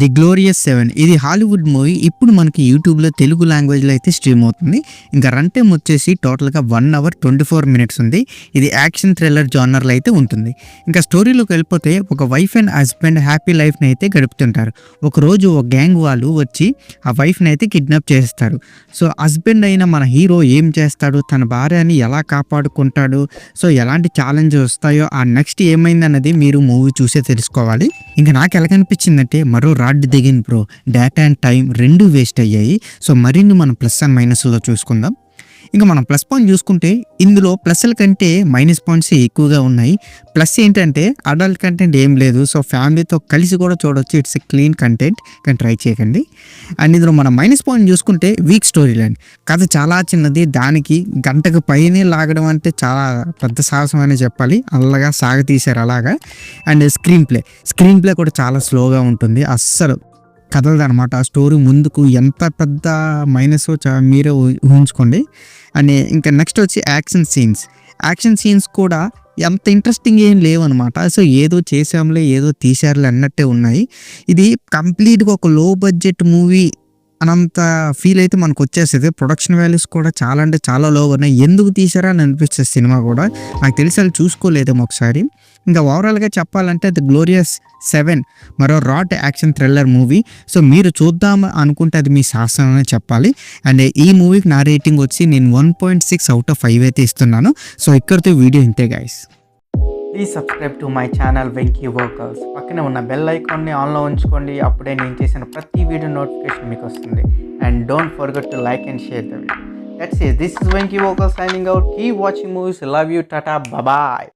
The glorious 7 ఇది Hollywood movie. ఇప్పుడు మనకి యూట్యూబ్లో తెలుగు లాంగ్వేజ్లో అయితే స్ట్రీమ్ అవుతుంది. ఇంకా రన్ టైం వచ్చేసి టోటల్గా 1 అవర్ 24 మినిట్స్ ఉంది. ఇది యాక్షన్ థ్రిల్లర్ జానర్లో అయితే ఉంటుంది. ఇంకా స్టోరీలోకి వెళ్ళిపోతే ఒక వైఫ్ అండ్ హస్బెండ్ హ్యాపీ లైఫ్ని అయితే గడుపుతుంటారు. ఒకరోజు ఒక గ్యాంగ్ వాళ్ళు వచ్చి ఆ వైఫ్ని అయితే కిడ్నాప్ చేస్తారు. సో హస్బెండ్ అయిన మన హీరో ఏం చేస్తాడు, తన భార్యని ఎలా కాపాడుకుంటాడు, సో ఎలాంటి ఛాలెంజ్ వస్తాయో ఆ నెక్స్ట్ ఏమైందన్నది మీరు మూవీ చూసే తెలుసుకోవాలి. ఇంకా నాకు ఎలా కనిపించిందంటే మరో రాడ్ దిగింది బ్రో. డేటా అండ్ టైం రెండు వేస్ట్ అయ్యాయి. సో మరిన్ని మనం ప్లస్ అండ్ మైనస్లో చూసుకుందాం. ఇంకా మనం ప్లస్ పాయింట్ చూసుకుంటే ఇందులో ప్లస్ల కంటే మైనస్ పాయింట్స్ ఎక్కువగా ఉన్నాయి. ప్లస్ ఏంటంటే అడల్ట్ కంటెంట్ ఏం లేదు. సో ఫ్యామిలీతో కలిసి కూడా చూడొచ్చు. ఇట్స్ ఎ క్లీన్ కంటెంట్, కానీ ట్రై చేయకండి. అండ్ ఇందులో మనం మైనస్ పాయింట్ చూసుకుంటే వీక్ స్టోరీ లైన్. కథ చాలా చిన్నది, దానికి గంటకు పైనే లాగడం అంటే చాలా పెద్ద సాహసం అని చెప్పాలి. అలాగా సాగతీశారు అలాగా. అండ్ స్క్రీన్ ప్లే కూడా చాలా స్లోగా ఉంటుంది, అస్సలు కదలదు అనమాట. ఆ స్టోరీ ముందుకు ఎంత పెద్ద మైనస్ మీరే ఊహించుకోండి. అండ్ ఇంకా నెక్స్ట్ వచ్చి యాక్షన్ సీన్స్ కూడా ఎంత ఇంట్రెస్టింగ్ ఏం లేవన్నమాట. సో ఏదో చేసాంలే, ఏదో తీసారులే అన్నట్టే ఉన్నాయి. ఇది కంప్లీట్గా ఒక లో బడ్జెట్ మూవీ అనంత ఫీల్ అయితే మనకు వచ్చేస్తుంది. ప్రొడక్షన్ వాల్యూస్ కూడా చాలా అంటే చాలా లో ఉన్నాయి. ఎందుకు తీసారా అని అనిపిస్తుంది సినిమా కూడా. నాకు తెలిసి అది చూసుకోలేదేమో ఒకసారి. ఇంకా ఓవరాల్గా చెప్పాలంటే ది గ్లోరియస్ 7 మరో రాట్ యాక్షన్ థ్రిల్లర్ మూవీ. సో మీరు చూద్దాం అనుకుంటే అది మీ శాస్త్రం అనే చెప్పాలి. అండ్ ఈ మూవీకి నా రేటింగ్ వచ్చి నేను 1.6 అవుట్ ఆఫ్ 5 అయితే ఇస్తున్నాను. సో ఇక్కడితో వీడియో ఇంతే guys. Please subscribe to my channel Venky workers. పక్కనే ఉన్న బెల్ ఐకాన్ని ఆన్లో ఉంచుకోండి. అప్పుడే నేను చేసిన ప్రతి వీడియో నోటిఫికేషన్ మీకు వస్తుంది. And don't forget to like and share the video. That's it. This is Venky Vocal signing out. Keep watching movies. Love you. Tata. Bye bye.